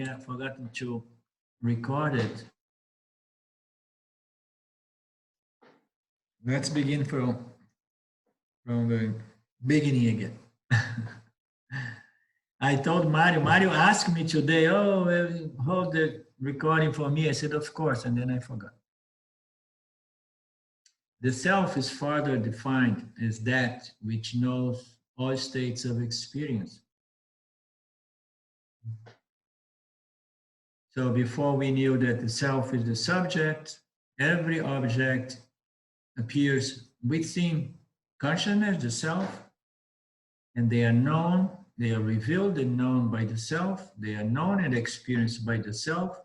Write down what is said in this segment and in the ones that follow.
forgotten to record it. Let's begin from the beginning again. I told Mario asked me today, oh, hold the recording for me. I said, of course, and then I forgot. The self is further defined as that which knows all states of experience. So before we knew that the self is the subject, every object appears within consciousness, the self, and they are known, they are revealed and known by the self, they are known and experienced by the self,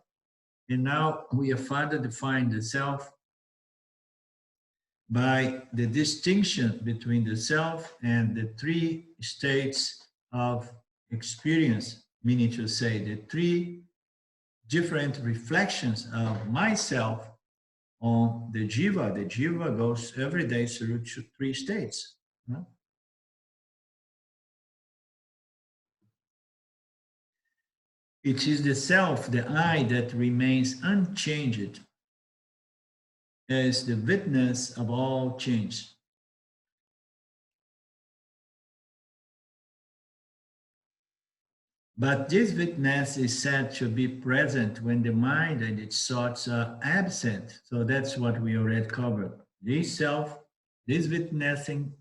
and now we have further defined the self by the distinction between the self and the three states of experience, meaning to say the three different reflections of myself on the jiva. The jiva goes every day through three states. No? It is the self, the I, that remains unchanged as the witness of all change. But this witness is said to be present when the mind and its thoughts are absent. So that's what we already covered. This self, this witnessing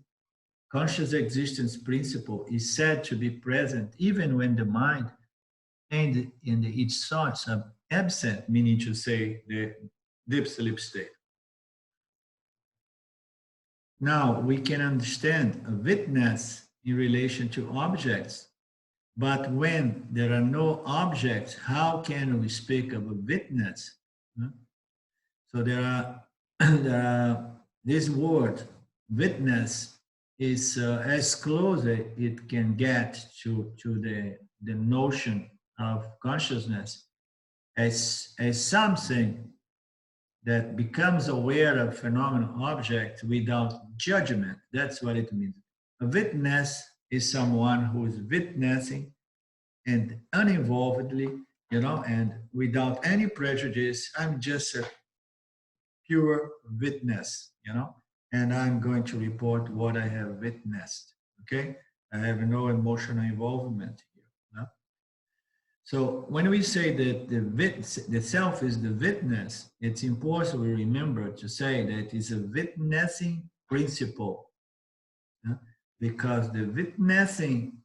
conscious existence principle is said to be present even when the mind and its thoughts are absent, meaning to say the deep sleep state. Now we can understand a witness in relation to objects. But when there are no objects, how can we speak of a witness? So there are this word, witness, is as close as it can get to the notion of consciousness as something that becomes aware of phenomenal object without judgment. That's what it means. A witness is someone who is witnessing and uninvolvedly, and without any prejudice. I'm just a pure witness, and I'm going to report what I have witnessed, okay? I have no emotional involvement here. No? So when we say that the self is the witness, it's important we remember to say that it's a witnessing principle. Because the witnessing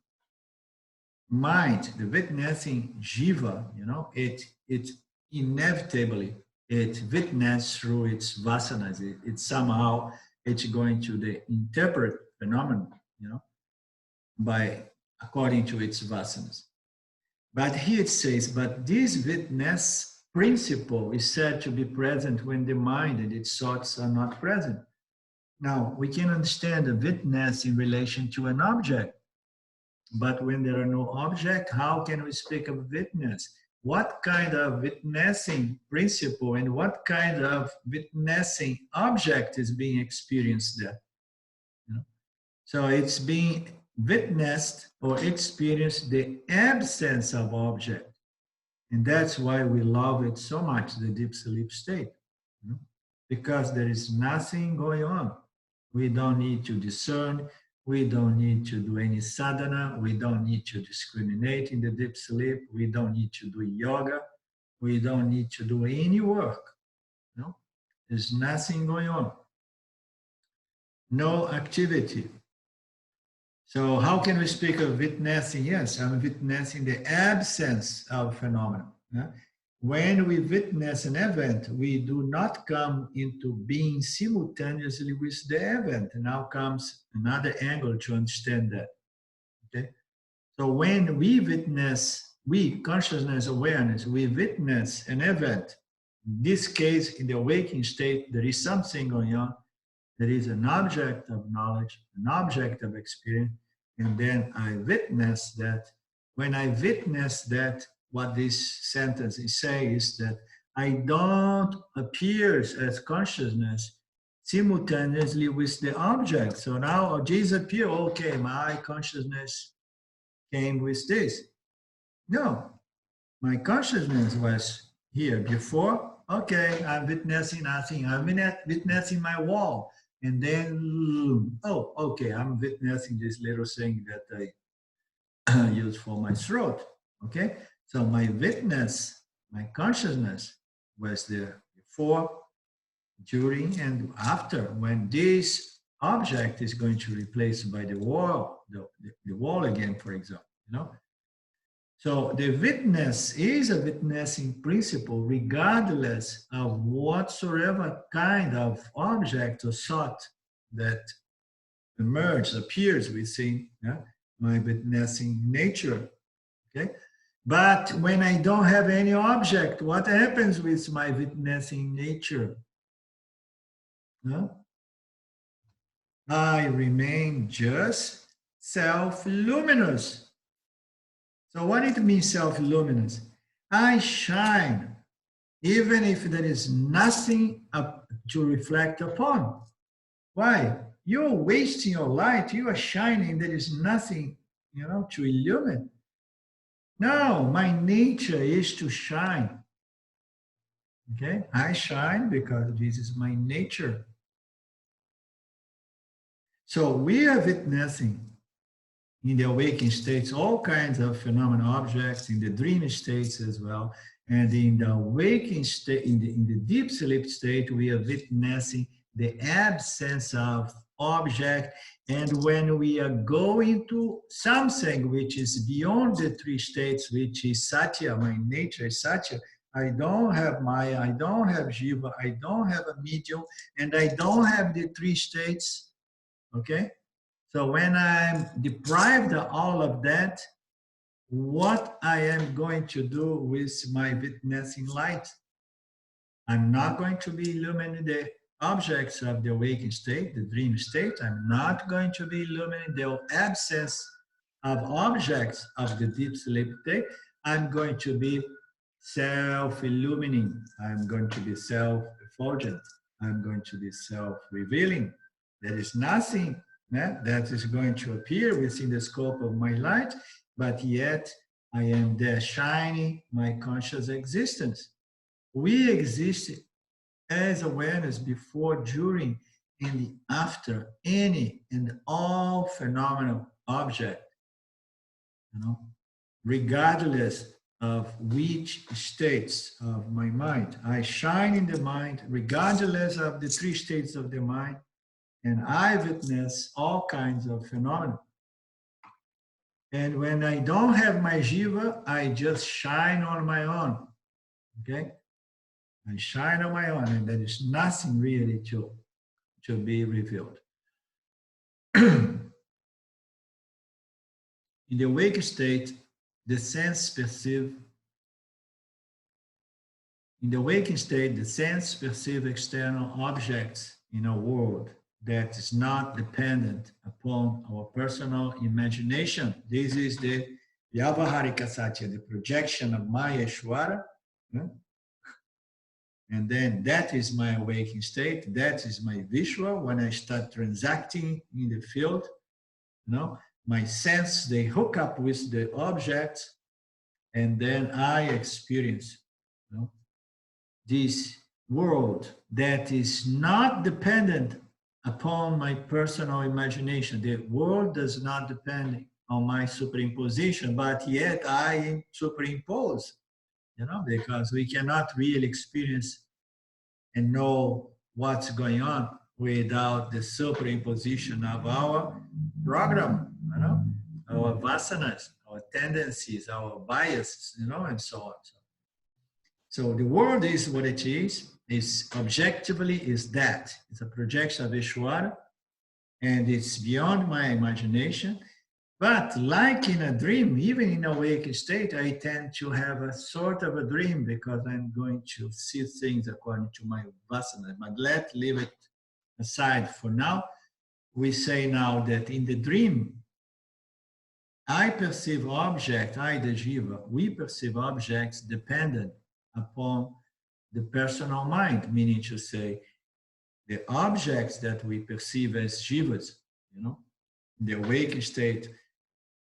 mind, the witnessing jiva, it inevitably, it witness through its vasanas. Somehow it's going to interpret phenomenon, according to its vasanas. But here it says, but this witness principle is said to be present when the mind and its thoughts are not present. Now, we can understand a witness in relation to an object, but when there are no object, how can we speak of witness? What kind of witnessing principle and what kind of witnessing object is being experienced there? So it's being witnessed or experienced the absence of object. And that's why we love it so much, the deep sleep state, because there is nothing going on. We don't need to discern. We don't need to do any sadhana. We don't need to discriminate in the deep sleep. We don't need to do yoga. We don't need to do any work. There's nothing going on. No activity. So how can we speak of witnessing? Yes, I'm witnessing the absence of phenomena. When we witness an event, we do not come into being simultaneously with the event. And now comes another angle to understand that. Okay? So when we witness, consciousness awareness, we witness an event. In this case, in the waking state, there is something going on. There is an object of knowledge, an object of experience, and then I witness that. When I witness that, what this sentence is saying is that I don't appear as consciousness simultaneously with the object. So now Jesus appeared, okay, my consciousness came with this. No, My consciousness was here before. Okay, I'm witnessing nothing. I'm witnessing my wall. And then, oh, okay, I'm witnessing this little thing that I use for my throat. Okay, so my witness, my consciousness was there before, during, and after. When this object is going to replace by the wall, the wall again, for example, you know. So the witness is a witnessing principle regardless of whatsoever kind of object or thought that appears within, yeah, my witnessing nature. Okay. But when I don't have any object, what happens with my witnessing nature? Huh? I remain just self-luminous. So what it means self-luminous? I shine even if there is nothing to reflect upon. Why? You're wasting your light. You are shining. There is nothing, you know, to illumine. No, my nature is to shine. Okay, I shine because this is my nature. So we are witnessing in the awakened states all kinds of phenomenal objects, in the dream states as well. And in the awakened state, in the deep sleep state, we are witnessing the absence of object. And when we are going to something which is beyond the three states, which is Satya, my nature is Satya, I don't have Maya, I don't have Jiva, I don't have a medium, and I don't have the three states, okay? So when I'm deprived of all of that, what I am going to do with my witnessing light? I'm not going to be illuminating the objects of the awakened state, the dream state. I'm not going to be illuminating the absence of objects of the deep sleep state. I'm going to be self-illumining. I'm going to be self-effulgent. I'm going to be self-revealing. There is nothing that is going to appear within the scope of my light, but yet I am there shining my conscious existence. We exist as awareness before, during, and after any and all phenomenal object, you know, regardless of which states of my mind. I shine in the mind, regardless of the three states of the mind, and I witness all kinds of phenomena. And when I don't have my jiva, I just shine on my own. Okay? I shine on my own, and there is nothing really to be revealed. In the awake state, the sense perceive. In the waking state, the sense perceive external objects in a world that is not dependent upon our personal imagination. This is the Vyavaharika Satya, the projection of Maya Ishvara. And then that is my waking state. That is my Vishwa. When I start transacting in the field, you know, my sense, they hook up with the objects, and then I experience, you know, this world that is not dependent upon my personal imagination. The world does not depend on my superimposition, but yet I superimpose, you know, because we cannot really experience and know what's going on without the superimposition of our program, you know, our vasanas, our tendencies, our biases, you know, and so on. So the world is what it is objectively is that. It's a projection of Ishvara, and it's beyond my imagination. But like in a dream, even in a awake state, I tend to have a sort of a dream because I'm going to see things according to my vasana. But let's leave it aside for now. We say now that in the dream, I perceive objects, I, the jiva, we perceive objects dependent upon the personal mind, meaning to say the objects that we perceive as jivas, you know, in the awake state,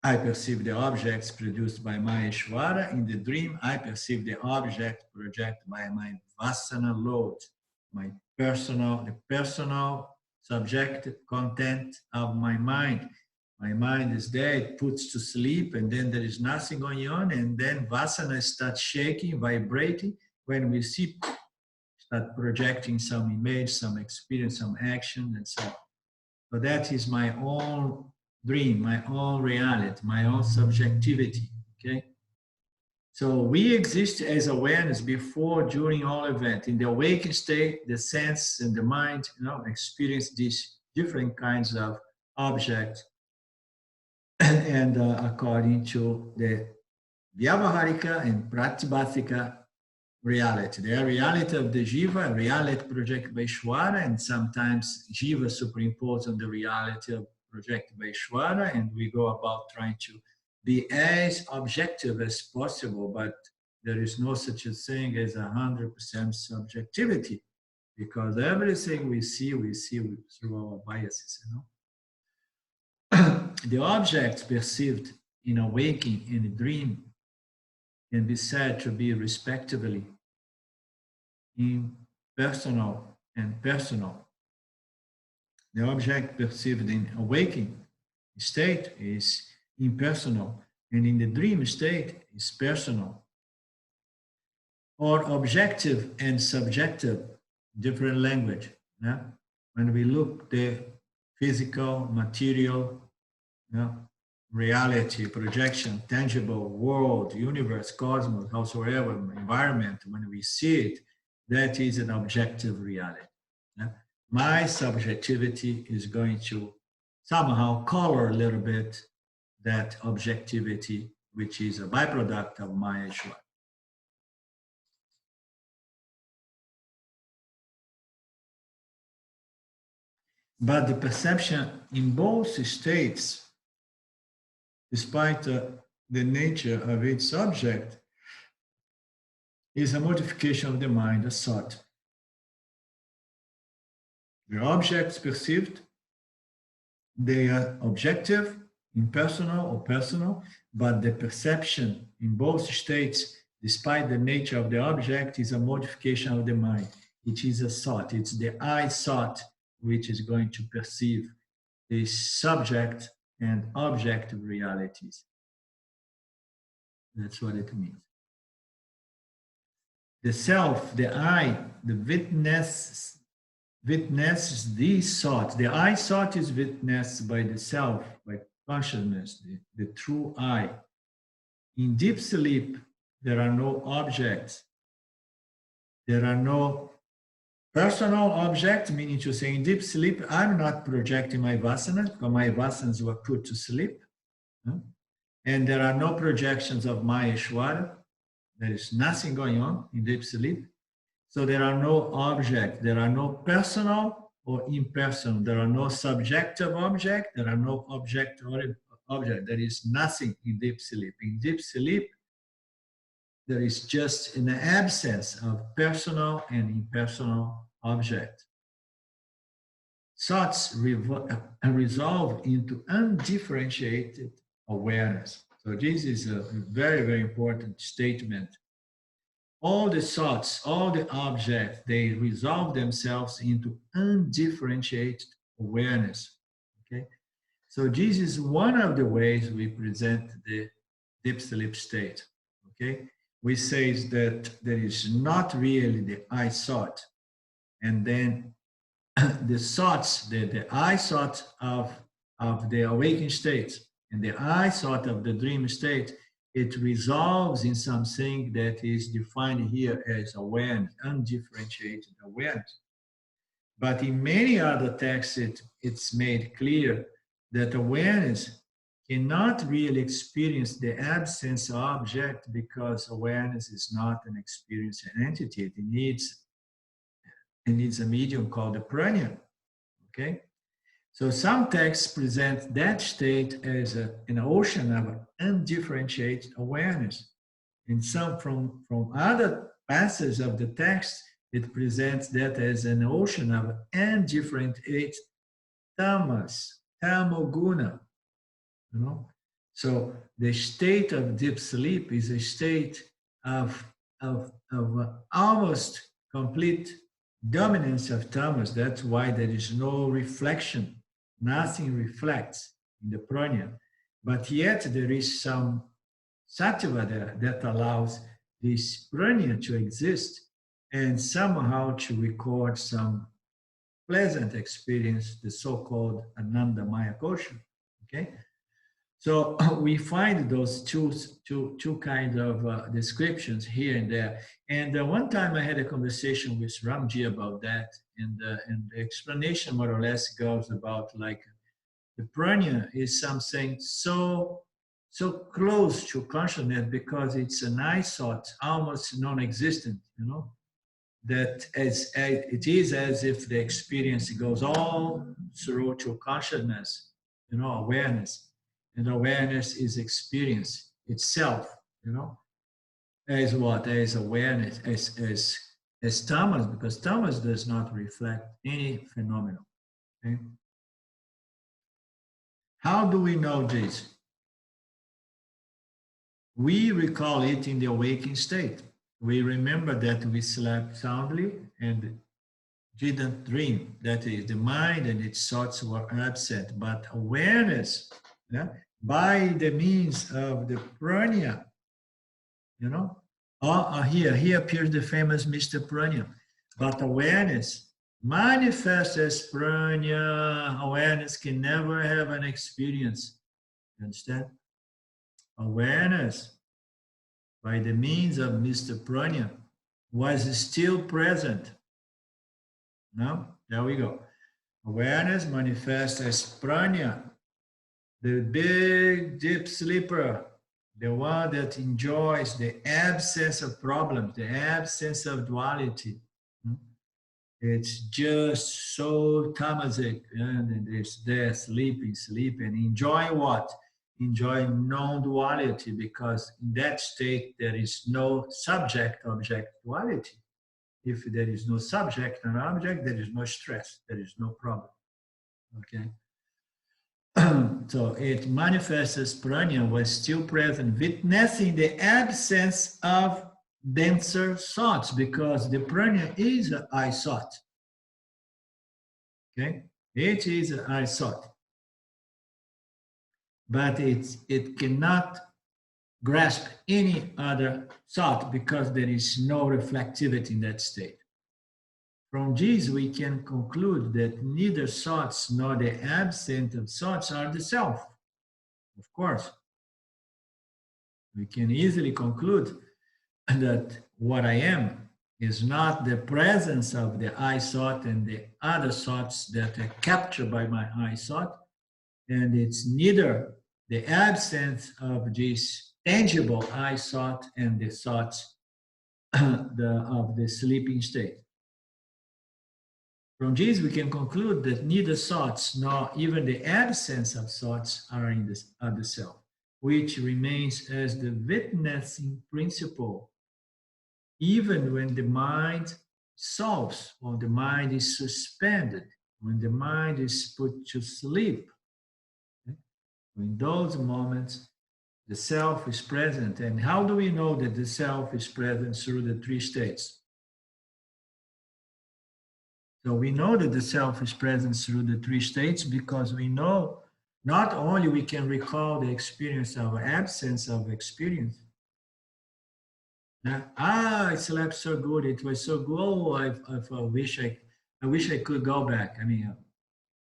I perceive the objects produced by my Ishvara. In the dream, I perceive the object projected by my Vasana load, my the personal subjective content of my mind. My mind is there, it puts to sleep, and then there is nothing going on, and then Vasana starts shaking, vibrating. When we see, start projecting some image, some experience, some action, and so on. So that is my own dream, my own reality, my own subjectivity. Okay. So we exist as awareness before, during all event. In the awakened state, the sense and the mind, experience these different kinds of objects, and according to the Vyavaharika and Pratibhatika reality. The reality of the Jiva, reality projected by Ishvara, and sometimes Jiva superimposed on the reality of projected by Ishvara, and we go about trying to be as objective as possible, but there is no such a thing as 100% subjectivity, because everything we see through our biases, The objects perceived in a waking and a dream can be said to be respectively impersonal and personal. The object perceived in a waking state is impersonal, and in the dream state is personal. Or objective and subjective, different language. Yeah? When we look the physical, material, reality, projection, tangible world, universe, cosmos, howsoever, environment, when we see it, that is an objective reality. Yeah? My subjectivity is going to somehow color a little bit that objectivity, which is a byproduct of my Ishvara. But the perception in both states, despite the nature of its object, is a modification of the mind, a thought. The objects perceived, they are objective, impersonal or personal, but the perception in both states, despite the nature of the object, is a modification of the mind. It is a thought. It's the I thought which is going to perceive the subject and objective realities. That's what it means. The self, the I, the witnesses these thoughts. The I thought is witnessed by the self, by consciousness, the true I. In deep sleep, there are no objects. There are no personal objects, meaning to say in deep sleep, I'm not projecting my vasanas, because my vasanas were put to sleep. And there are no projections of my Ishvara. There is nothing going on in deep sleep. So there are no objects. There are no personal or impersonal. There are no subjective object. There are no object or object. There is nothing in deep sleep. In deep sleep, there is just an absence of personal and impersonal object. Thoughts resolve into undifferentiated awareness. So this is a very, very important statement. All the thoughts, all the objects, they resolve themselves into undifferentiated awareness. Okay, so this is one of the ways we present the deep sleep state. Okay, we say that there is not really the I thought, and then the thoughts, the I thought of the awakened state and the I thought of the dream state, it resolves in something that is defined here as awareness, undifferentiated awareness. But in many other texts, it's made clear that awareness cannot really experience the absence of object, because awareness is not an experiencing entity. It needs a medium called the prana. Okay? So some texts present that state as an ocean of undifferentiated awareness. And some from other passages of the text, it presents that as an ocean of undifferentiated tamas, tamoguna. So the state of deep sleep is a state of almost complete dominance of tamas. That's why there is no reflection. Nothing reflects in the prana. But yet there is some sattva there that allows this prana to exist and somehow to record some pleasant experience, the so-called Ananda Maya Kosha. Okay? So we find those two kinds of descriptions here and there. And one time I had a conversation with Ramji about that, and the explanation more or less goes about like the prana is something so close to consciousness because it's an eyesore, almost non-existent, you know, that as it is as if the experience goes all through to consciousness, you know, awareness. And awareness is experience itself, you know, as what? As awareness, as tamas, because tamas does not reflect any phenomenon. Okay? How do we know this? We recall it in the awakened state. We remember that we slept soundly and didn't dream. That is, the mind and its thoughts were absent, but awareness, yeah, by the means of the prana, you know. Here appears the famous Mr. Prana. But awareness manifests as prana. Awareness can never have an experience. You understand? Awareness, by the means of Mr. Prana, was still present. No? There we go. Awareness manifests as prana, the big deep sleeper, the one that enjoys the absence of problems, the absence of duality. It's just so tamasic, and it's there sleeping, and enjoy what? Enjoy non-duality, because in that state there is no subject-object duality. If there is no subject and object, there is no stress, there is no problem. Okay? So it manifests as prana was still present, witnessing the absence of denser thoughts, because the prana is an I thought. Okay? It is an I thought. But it cannot grasp any other thought because there is no reflectivity in that state. From this, we can conclude that neither thoughts nor the absence of thoughts are the self. Of course, we can easily conclude that what I am is not the presence of the I thought and the other thoughts that are captured by my I thought, and it's neither the absence of this tangible I thought and the thoughts of the sleeping state. From this, we can conclude that neither thoughts nor even the absence of thoughts are in the self, which remains as the witnessing principle, even when the mind solves, or the mind is suspended, when the mind is put to sleep. Okay? In those moments, the self is present. And how do we know that the self is present through the three states? So we know that the self is present through the three states because we know not only we can recall the experience of absence of experience. I slept so good. It was so good. Oh, I wish I could go back. I mean,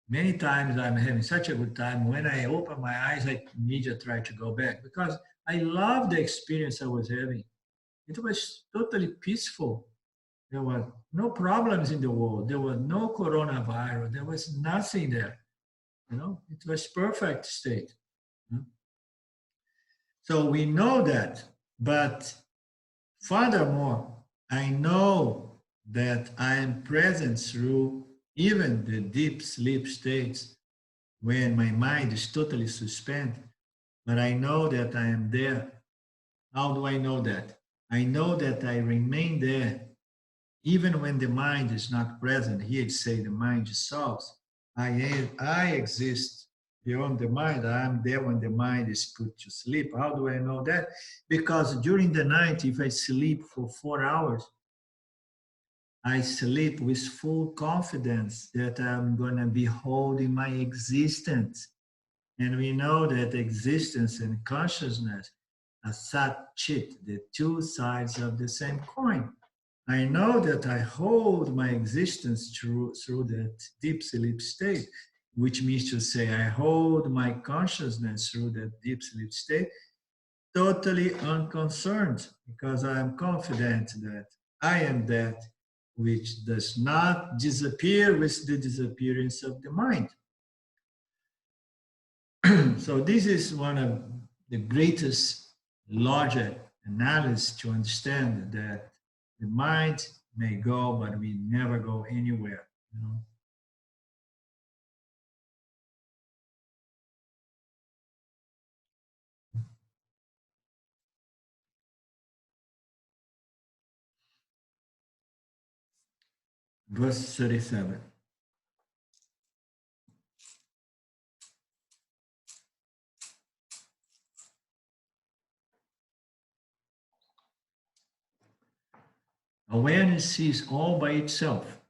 many times I'm having such a good time. When I open my eyes, I immediately try to go back because I love the experience I was having. It was totally peaceful. There were no problems in the world. There was no coronavirus. There was nothing there. You know, it was perfect state. So we know that, but furthermore, I know that I am present through even the deep sleep states when my mind is totally suspended, but I know that I am there. How do I know that? I know that I remain there even when the mind is not present. Here it say the mind solves. I exist beyond the mind. I'm there when the mind is put to sleep. How do I know that? Because during the night, if I sleep for 4 hours, I sleep with full confidence that I'm going to be holding my existence. And we know that existence and consciousness are sat chit, the two sides of the same coin. I know that I hold my existence through that deep sleep state, which means to say I hold my consciousness through that deep sleep state totally unconcerned because I am confident that I am that which does not disappear with the disappearance of the mind. So this is one of the greatest logic analysis to understand that the mind may go, but we never go anywhere. You know? Verse 37. Awareness sees all by itself,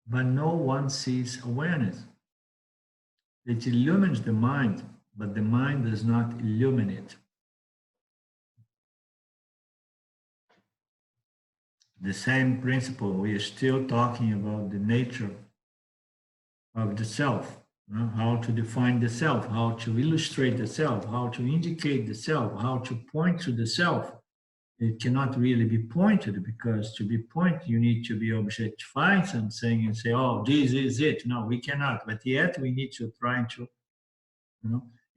but no one sees awareness. It illumines the mind, but the mind does not illuminate. The same principle, we are still talking about the nature of the self, how to define the self, how to illustrate the self, how to indicate the self, how to point to the self. It cannot really be pointed because to be pointed, you need to be objectifying something and say, oh, this is it. No, we cannot. But yet we need to try to,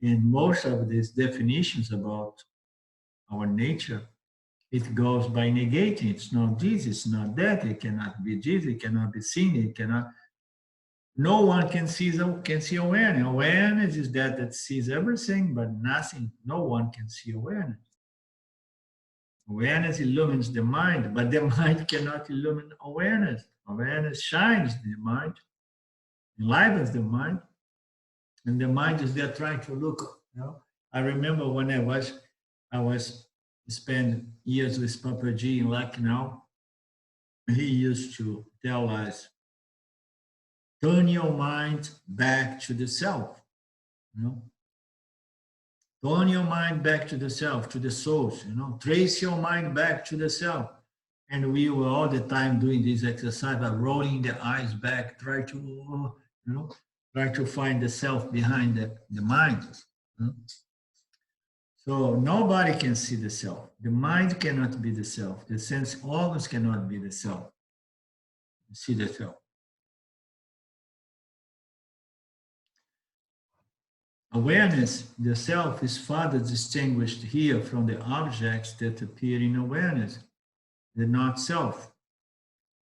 in most of these definitions about our nature, it goes by negating. It's not this, it's not that, it cannot be this, it cannot be seen, it cannot. No one can see awareness. Awareness is that sees everything, but nothing. No one can see awareness. Awareness illumines the mind, but the mind cannot illumine awareness. Awareness shines the mind, enlivens the mind, and the mind is there trying to look. I remember when I was spent years with Papaji in Lucknow. He used to tell us, turn your mind back to the self. Turn your mind back to the self, to the source. Trace your mind back to the self. And we were all the time doing this exercise by rolling the eyes back, try to find the self behind the mind. So nobody can see the self. The mind cannot be the self. The sense organs cannot be the self. See the self. Awareness, the self, is further distinguished here from the objects that appear in awareness, the not self,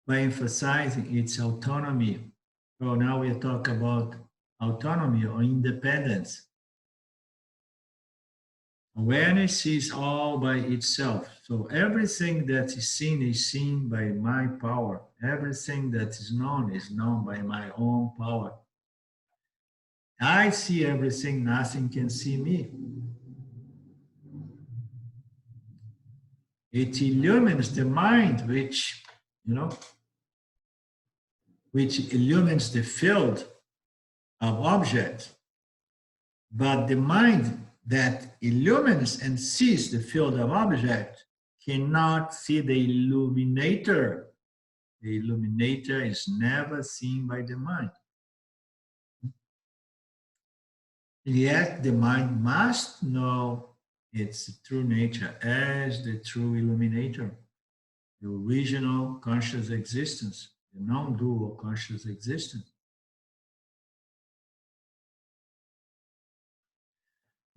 by emphasizing its autonomy. So now we talk about autonomy or independence. Awareness sees all by itself. So everything that is seen by my power. Everything that is known by my own power. I see everything, nothing can see me. It illumines the mind, which illumines the field of objects. But the mind that illumines and sees the field of object cannot see the illuminator. The illuminator is never seen by the mind. Yet the mind must know its true nature as the true illuminator, the original conscious existence, the non-dual conscious existence.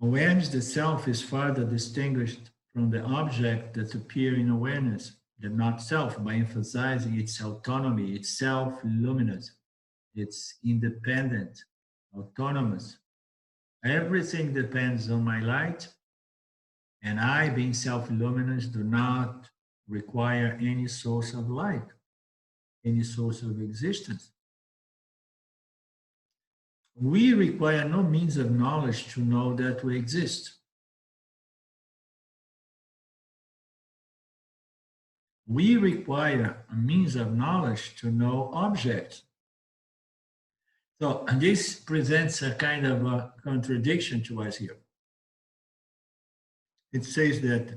Awareness, the self, is further distinguished from the object that appear in awareness, the not self, by emphasizing its autonomy, its self-luminous, it's independent, autonomous. Everything depends on my light, and I, being self-luminous, do not require any source of light, any source of existence. We require no means of knowledge to know that we exist. We require a means of knowledge to know objects. So this presents a kind of a contradiction to us here. It says that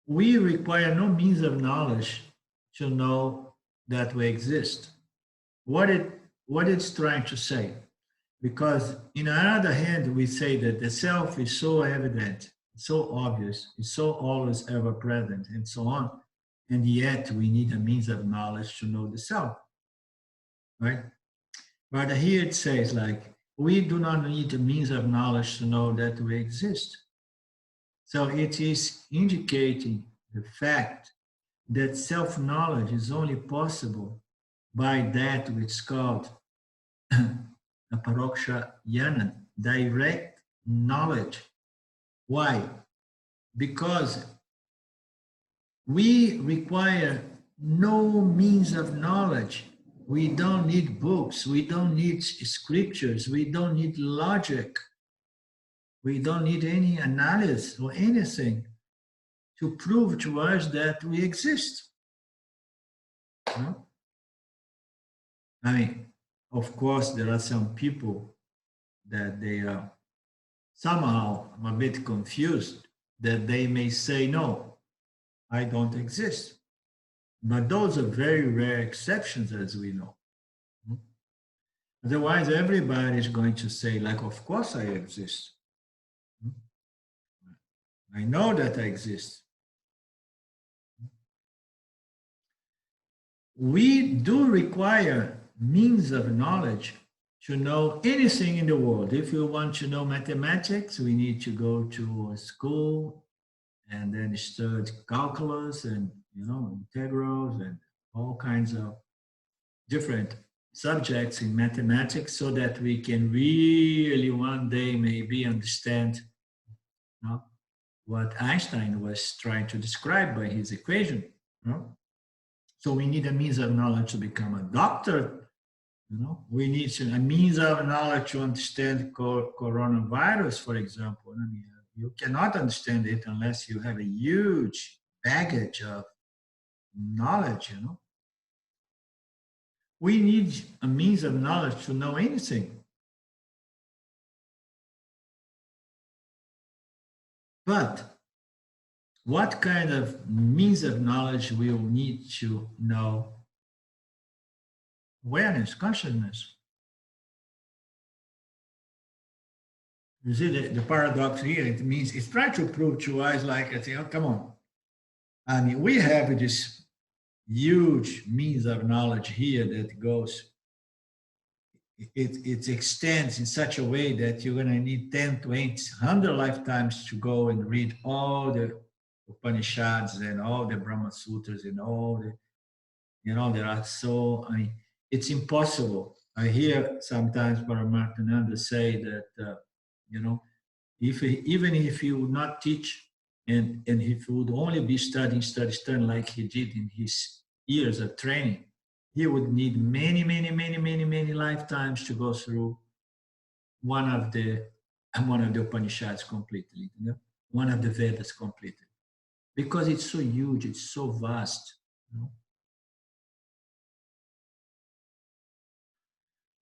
we require no means of knowledge to know that we exist. What it's trying to say, because in another hand, we say that the self is so evident, so obvious, it's so always ever present, and so on, and yet we need a means of knowledge to know the self, right? But here it says like, we do not need a means of knowledge to know that we exist. So it is indicating the fact that self-knowledge is only possible by that which is called a paroksha jnana, direct knowledge. Why? Because we require no means of knowledge. We don't need books. We don't need scriptures. We don't need logic. We don't need any analysis or anything to prove to us that we exist. No? I mean, of course, there are some people that they are somehow a bit confused that they may say, no, I don't exist. But those are very rare exceptions, as we know. Otherwise, everybody is going to say, like, of course I exist. I know that I exist. We do require means of knowledge to know anything in the world. If you want to know mathematics, we need to go to a school and then study calculus and, integrals and all kinds of different subjects in mathematics so that we can really one day maybe understand what Einstein was trying to describe by his equation. So we need a means of knowledge to become a doctor. We need a means of knowledge to understand coronavirus, for example. I mean, you cannot understand it unless you have a huge baggage of knowledge. We need a means of knowledge to know anything. But what kind of means of knowledge we will need to know awareness, consciousness? You see the paradox here, it means it's trying to prove to us like, I say, oh, come on. I mean, we have this huge means of knowledge here that goes, it extends in such a way that you're going to need 10, 20, 100 lifetimes to go and read all the Upanishads and all the Brahma Sutras and all the, there are so, I mean, it's impossible. I hear sometimes Paramarthananda say that, even if he would not teach and if he would only be studying like he did in his years of training, he would need many, many, many, many, many lifetimes to go through one of the Upanishads completely, one of the Vedas completely, because it's so huge, it's so vast.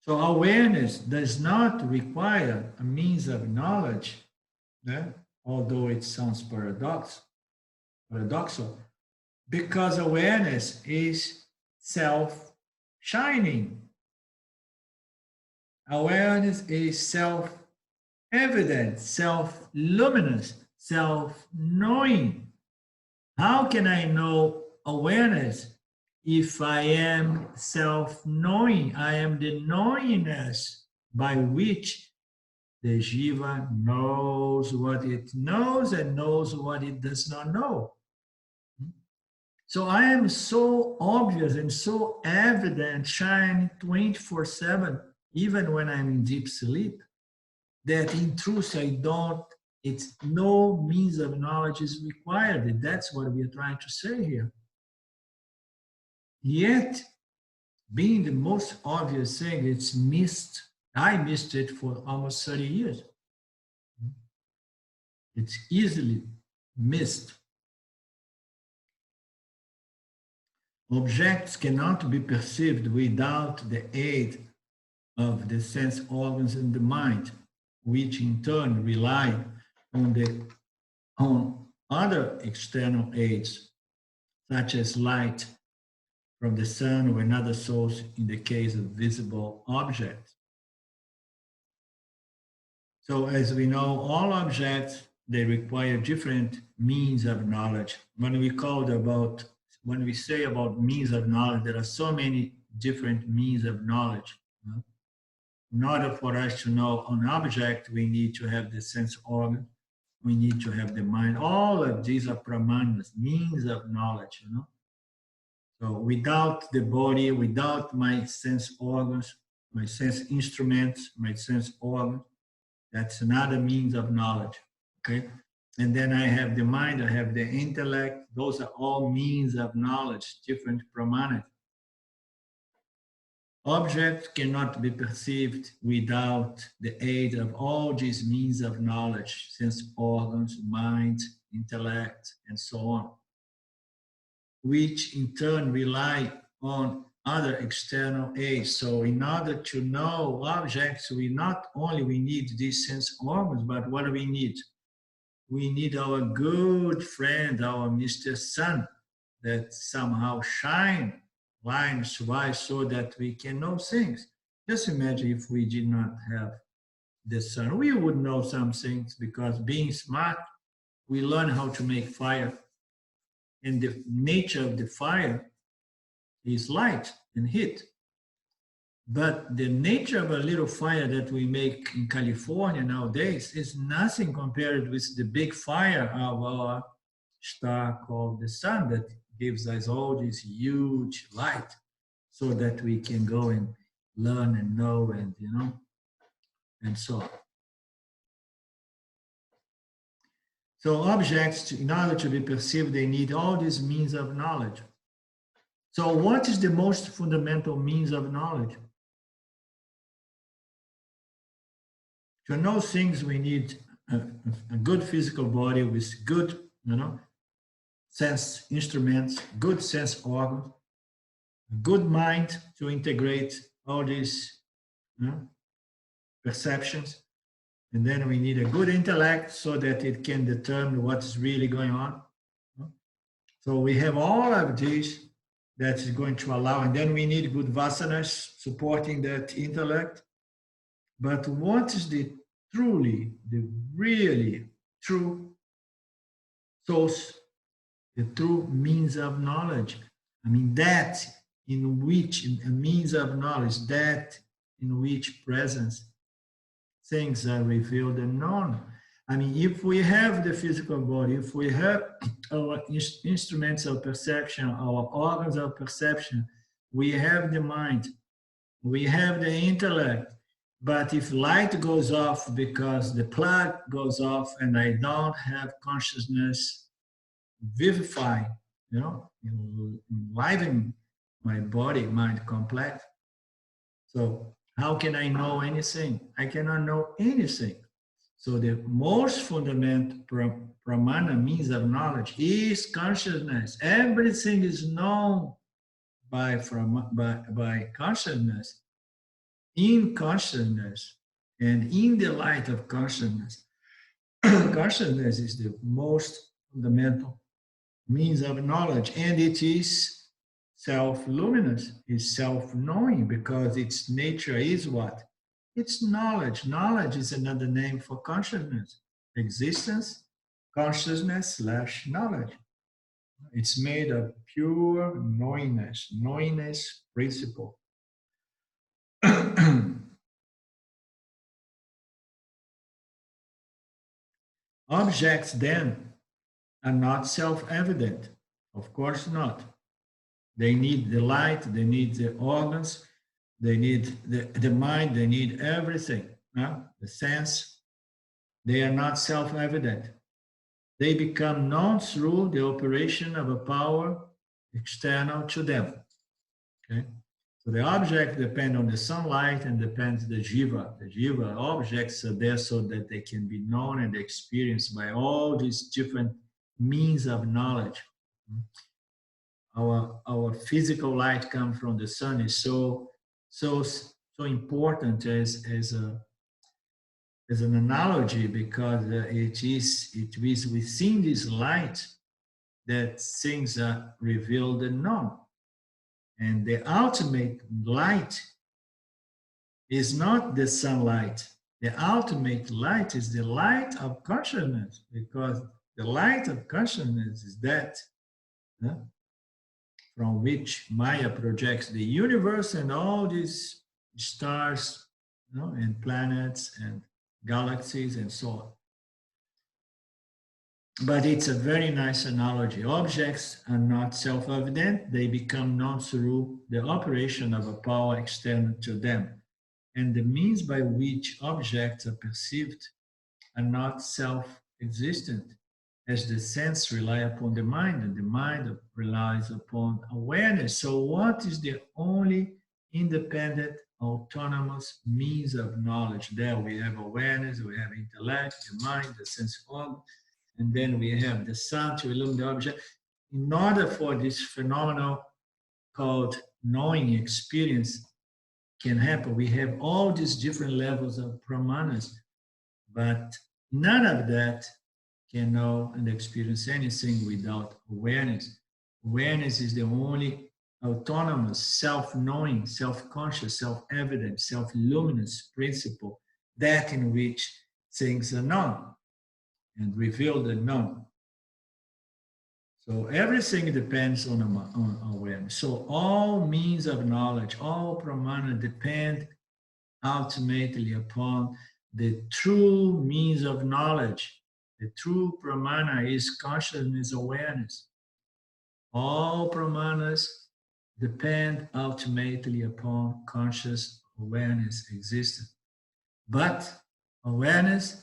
So awareness does not require a means of knowledge, although it sounds paradoxical, because awareness is self-shining. Awareness is self-evident, self-luminous, self-knowing. How can I know awareness if I am self-knowing? I am the knowingness by which the jiva knows what it knows and knows what it does not know. So I am so obvious and so evident, shining 24/7, even when I'm in deep sleep, that in truth it's no means of knowledge is required. And that's what we are trying to say here. Yet, being the most obvious thing, it's missed I missed it for almost 30 years. It's easily missed. Objects cannot be perceived without the aid of the sense organs and the mind, which in turn rely on other external aids, such as light from the sun or another source in the case of visible objects. So as we know, all objects, they require different means of knowledge. When we say about means of knowledge, there are so many different means of knowledge. In order for us to know an object, we need to have the sense organ, we need to have the mind. All of these are pramanas, means of knowledge, So without the body, without my sense organs, my sense instruments, my sense organs, that's another means of knowledge, okay? And then I have the mind, I have the intellect. Those are all means of knowledge, different pramanas. Objects cannot be perceived without the aid of all these means of knowledge, sense organs, mind, intellect, and so on, which in turn rely on other external aids. So in order to know objects, we need these sense organs, but what do we need? We need our good friend, our Mr. Sun, that somehow shines why so that we can know things. Just imagine if we did not have the sun. We would know some things because being smart, we learn how to make fire. And the nature of the fire is light and heat. But the nature of a little fire that we make in California nowadays is nothing compared with the big fire of our star called the sun that gives us all this huge light so that we can go and learn and know and, and so on. So objects, in order to be perceived, they need all these means of knowledge. So what is the most fundamental means of knowledge? To know things, we need a good physical body with good, sense instruments, good sense organs, a good mind to integrate all these perceptions. And then we need a good intellect so that it can determine what's really going on. So we have all of these that is going to allow, and then we need good vasanas supporting that intellect. But what is the really true source, the true means of knowledge? I mean, that in which, a means of knowledge, that in which presence things are revealed and known. I mean, if we have the physical body, if we have our instruments of perception, our organs of perception, we have the mind, we have the intellect, but if light goes off because the plug goes off and I don't have consciousness vivifying, enlivening my body, mind complex. So how can I know anything? I cannot know anything. So the most fundamental pramana, means of knowledge, is consciousness. Everything is known by consciousness, in consciousness, and in the light of consciousness. Consciousness is the most fundamental means of knowledge, and it is self-luminous, is self-knowing, because its nature is what? It's knowledge. Knowledge is another name for consciousness. Existence, consciousness / knowledge. It's made of pure knowingness principle. Objects then are not self-evident. Of course not. They need the light, they need the organs, they need the mind, they need everything, the sense. They are not self-evident. They become known through the operation of a power external to them. Okay? So the object depends on the sunlight and depends the jiva. The jiva objects are there so that they can be known and experienced by all these different means of knowledge. Our physical light comes from the sun is so important as an analogy, because it is within this light that things are revealed and known. And the ultimate light is not the sunlight. The ultimate light is the light of consciousness, because the light of consciousness is that from which Maya projects the universe and all these stars, and planets and galaxies and so on. But it's a very nice analogy. Objects are not self-evident. They become known through the operation of a power external to them. And the means by which objects are perceived are not self-existent, as the sense rely upon the mind, and the mind relies upon awareness. So what is the only independent, autonomous means of knowledge? There we have awareness, we have intellect, the mind, the sense organ, and then we have the sun to illumine the object. In order for this phenomenon called knowing experience can happen, we have all these different levels of pramanas, but none of that can know and experience anything without awareness. Awareness is the only autonomous, self-knowing, self-conscious, self-evident, self-luminous principle, that in which things are known and revealed and known. So everything depends on awareness. So all means of knowledge, all pramana depend ultimately upon the true means of knowledge. The true pramana is consciousness awareness. All pramanas depend ultimately upon conscious awareness existence. But awareness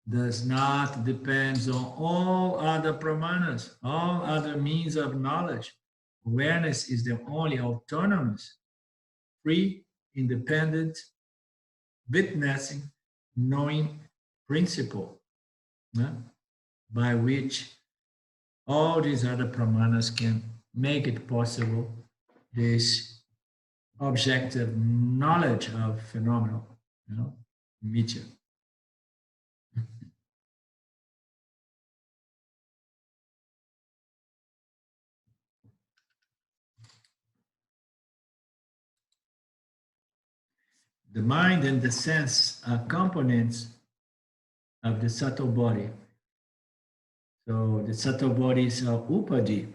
does not depend on all other pramanas, all other means of knowledge. Awareness is the only autonomous, free, independent, witnessing, knowing principle, by which all these other pramanas can make it possible, this objective knowledge of phenomena, media. The mind and the sense are components of the subtle body. So the subtle bodies are upadi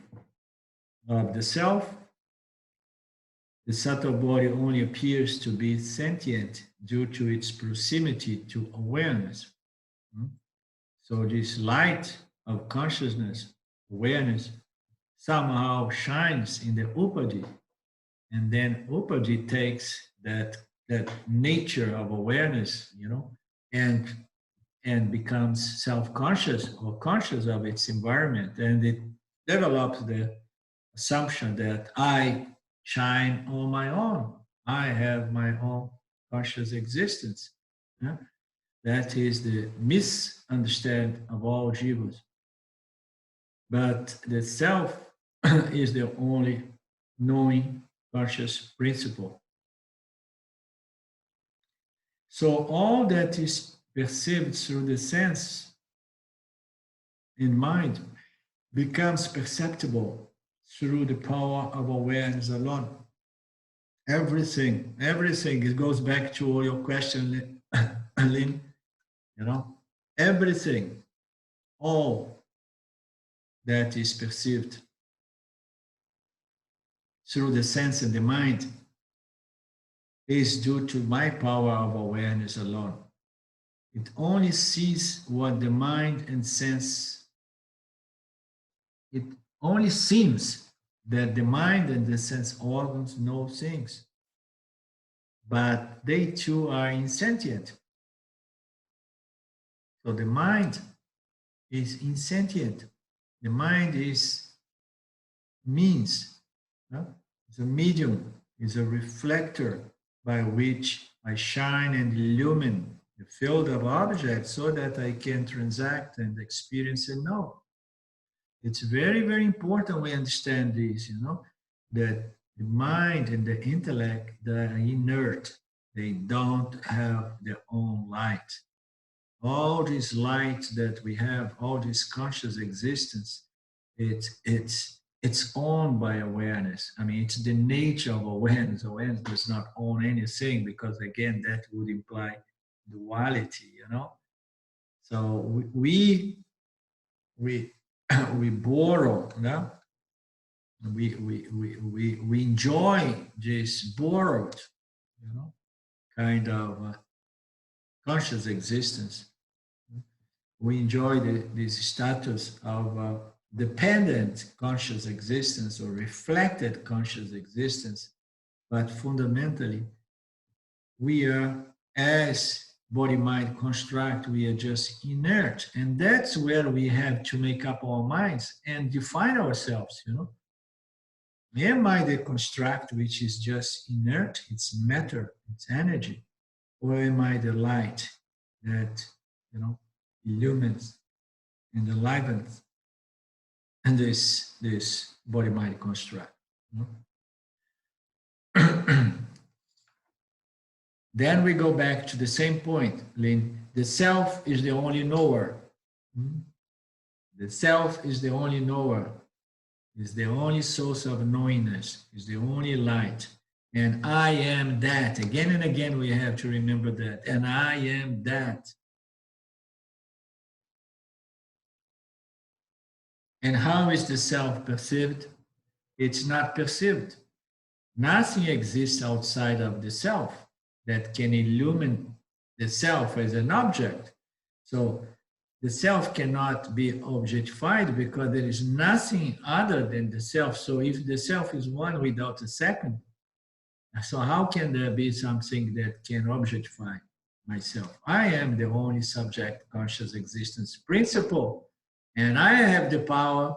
of the self. The subtle body only appears to be sentient due to its proximity to awareness. So this light of consciousness, awareness, somehow shines in the upadi, and then upadi takes that nature of awareness, and becomes self-conscious or conscious of its environment, and it develops the assumption that I shine on my own. I have my own conscious existence. That is the misunderstanding of all jivas. But the self is the only knowing conscious principle. So all that is perceived through the sense in mind becomes perceptible through the power of awareness alone. Everything, it goes back to your question, Lynn, everything, all that is perceived through the sense and the mind is due to my power of awareness alone. It only sees what the mind and sense, it only seems that the mind and the sense organs know things, but they too are insentient. So the mind is insentient. The mind is means, it's a medium, is a reflector by which I shine and illumine the field of objects so that I can transact and experience and know. It's very, very important we understand this, that the mind and the intellect, they are inert. They don't have their own light. All this light that we have, all this conscious existence, it's owned by awareness. I mean, it's the nature of awareness. Awareness does not own anything because, again, that would imply duality. So we we borrow. We enjoy this borrowed, kind of conscious existence. We enjoy this status of dependent conscious existence or reflected conscious existence, but fundamentally, we are, as body-mind construct, we are just inert, and that's where we have to make up our minds and define ourselves. Am I the construct which is just inert? It's matter, it's energy, or am I the light that illumines and enlivens and this body-mind construct? Then we go back to the same point, Lynn. The self is the only knower. The self is the only knower, is the only source of knowingness, is the only light. And I am that. Again and again, we have to remember that. And I am that. And how is the self perceived? It's not perceived. Nothing exists outside of the self that can illumine the self as an object. So the self cannot be objectified because there is nothing other than the self. So if the self is one without a second, so how can there be something that can objectify myself? I am the only subject conscious existence principle, and I have the power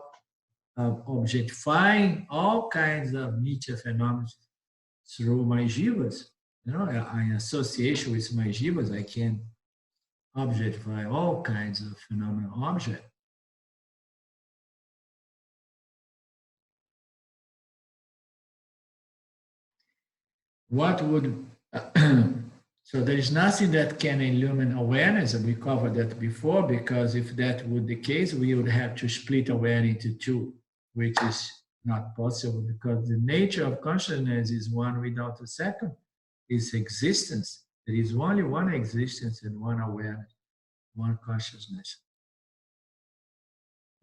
of objectifying all kinds of Nietzsche phenomena through my jivas. In association with my jivas, I can objectify all kinds of phenomenal objects. What would so there is nothing that can illumine awareness, and we covered that before, because if that would the case, we would have to split awareness into two, which is not possible because the nature of consciousness is one without a second. It's existence. There is only one existence and one awareness, one consciousness.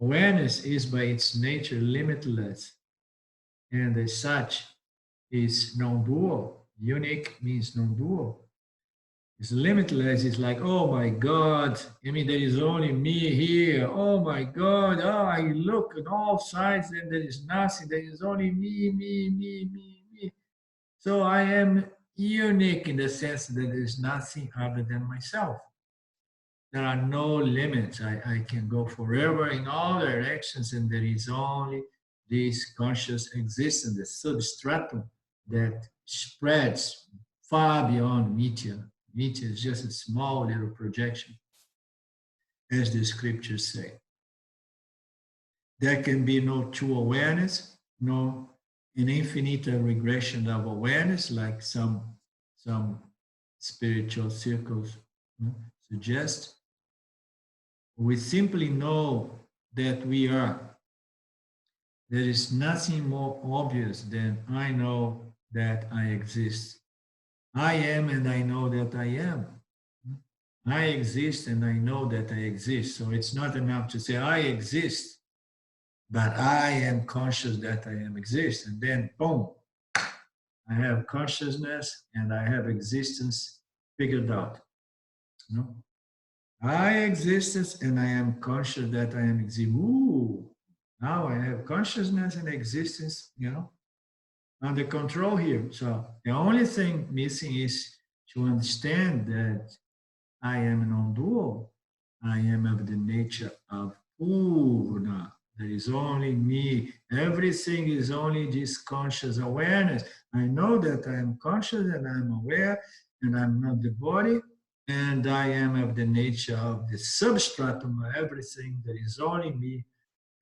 Awareness is by its nature limitless, and as such is non-dual. Unique means non-dual. It's limitless. It's like, oh my God, I mean, there is only me here. Oh my God, I look on all sides and there is nothing. There is only me. So I am unique in the sense that there is nothing other than myself. There are no limits. I can go forever in all directions, and there is only this conscious existence, the substratum that spreads far beyond Nitya. Nitya is just a small little projection, as the scriptures say. There can be no true awareness, no an infinite regression of awareness, like some spiritual circles suggest. We simply know that we are. There is nothing more obvious than I know that I exist. I am and I know that I am. I exist and I know that I exist. So it's not enough to say I exist, but I am conscious that I am exist. And then boom, I have consciousness and I have existence figured out. I exist and I am conscious that I am exist. Ooh, now I have consciousness and existence, under control here. So the only thing missing is to understand that I am non-dual. I am of the nature of Purna, There is only me. Everything is only this conscious awareness. I know that I am conscious and I'm aware and I'm not the body, and I am of the nature of the substratum of everything. There is only me,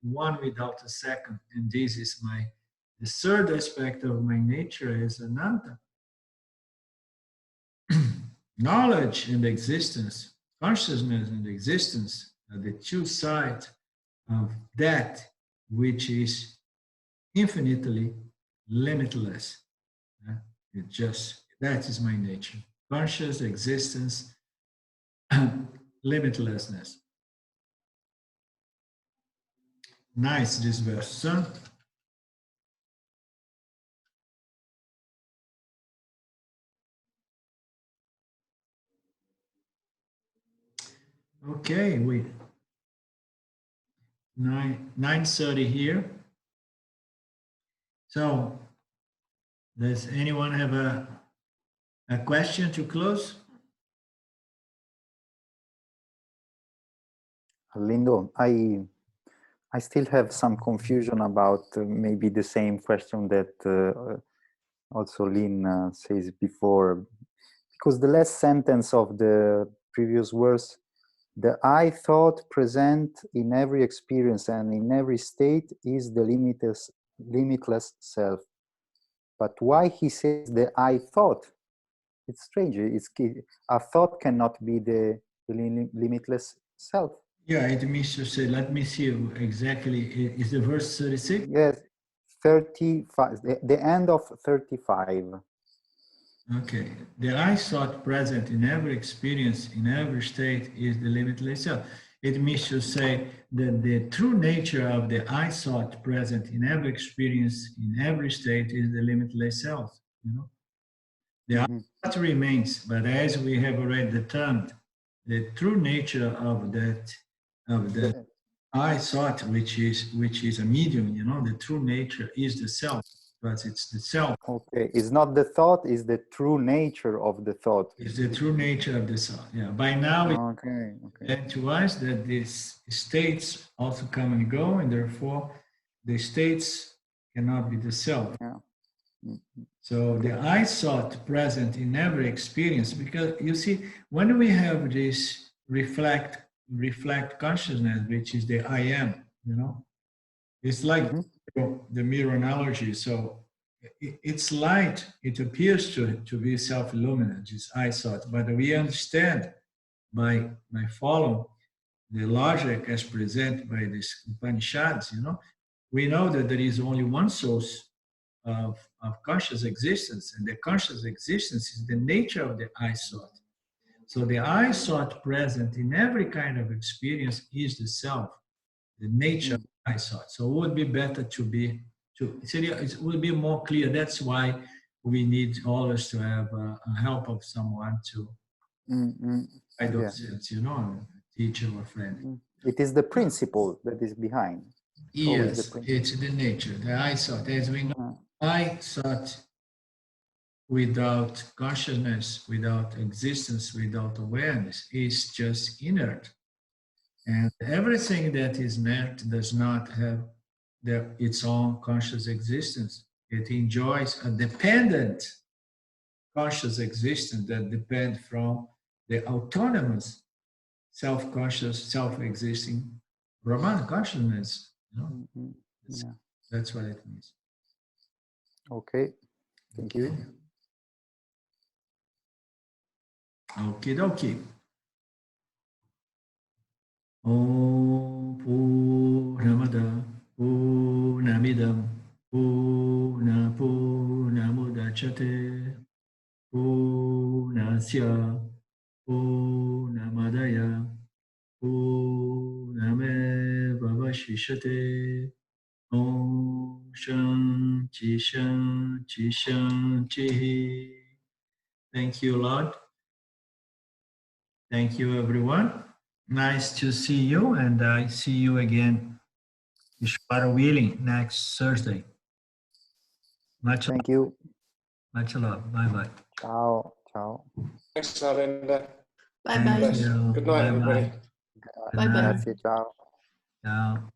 one without a second. And this is the third aspect of my nature is Ananta. Knowledge and existence, consciousness and existence are the two sides of that which is infinitely limitless. That is my nature. Conscious existence, limitlessness. Nice, this verse, son. Okay, 9:30 here. So, does anyone have a question to close? Lindo, I still have some confusion about maybe the same question that also Lynn says before, because the last sentence of the previous verse, the I thought present in every experience and in every state is the limitless self. But why he says the I thought? It's strange. A thought cannot be the limitless self. Yeah, it means to say, let me see exactly, is the verse 36? Yes, 35, the end of 35. Okay, the I thought present in every experience, in every state is the limitless self. It means to say that the true nature of the I thought present in every experience, in every state is the limitless self. You know, the I thought remains, but as we have already determined, the true nature of that I thought, which is a medium, you know, the true nature is the self, but it's the self. Okay, it's not the thought, it's the true nature of the thought. It's the true nature of the self. Yeah. By now, okay. And to us that these states also come and go, and therefore the states cannot be the self. Yeah. So the I thought present in every experience, because you see, when we have this reflect consciousness, which is the I am, you know, it's like the mirror analogy. So it's light, it appears to be self-illuminant, this I thought, but we understand by following the logic as presented by these Upanishads, you know, we know that there is only one source of conscious existence, and the conscious existence is the nature of the I thought. So the I thought present in every kind of experience is the self, the nature of the I thought. So it would be better it would be more clear. That's why we need always to have a help of someone to guide those, you know, a teacher or friend. It is the principle that is behind. Yes, it's the nature, the I thought. As we know, I thought without consciousness, without existence, without awareness is just inert. And everything that is inert does not have its own conscious existence. It enjoys a dependent conscious existence that depends from the autonomous, self-conscious, self-existing Brahman consciousness. You know? That's what it means. Okay, thank you. Okie dokie. Om Purnamada Purnamidam Purnamudachyate Purnasya Purnamadaya Purnamevavashishate Om Shanti Shanti Shanti. Thank you, Lord. Thank you, everyone. Nice to see you, and I see you again, Ishvara willing, next Thursday. Thank you. Much love. Bye-bye. Ciao. Ciao. Thanks, Narendra. Bye-bye. Good night, everybody. Grazie, ciao. Ciao.